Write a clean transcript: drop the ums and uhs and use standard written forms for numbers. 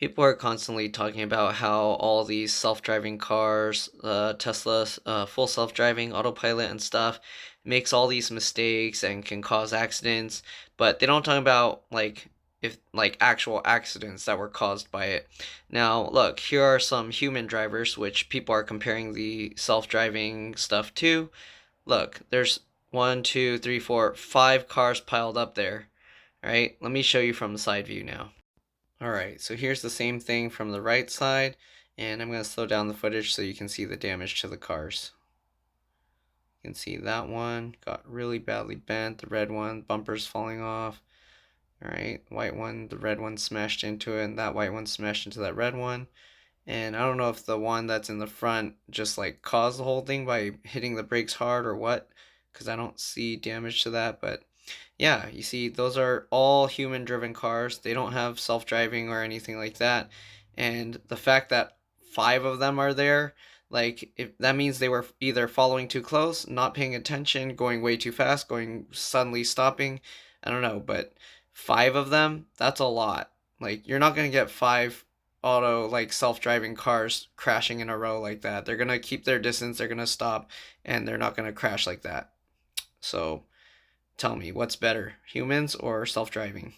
People are constantly talking about how all these self-driving cars, Tesla, full self-driving, autopilot and stuff, makes all these mistakes and can cause accidents, but they don't talk about if actual accidents that were caused by it. Now, look, here are some human drivers, which people are comparing the self-driving stuff to. Look, there's one, two, three, four, five cars piled up there. All right, let me show you from the side view now. Alright, so here's the same thing from the right side, and I'm going to slow down the footage so you can see the damage to the cars. You can see that one got really badly bent, the red one, bumpers falling off. Alright, white one, the red one smashed into it, and that white one smashed into that red one. And I don't know if the one that's in the front just caused the whole thing by hitting the brakes hard or what, because I don't see damage to that, but yeah, you see, those are all human-driven cars. They don't have self-driving or anything like that. And the fact that five of them are there, if that means they were either following too close, not paying attention, going way too fast, going suddenly stopping. I don't know, but five of them, that's a lot. You're not gonna get five self-driving cars crashing in a row like that. They're gonna keep their distance, they're gonna stop, and they're not gonna crash like that. So tell me, what's better, humans or self-driving?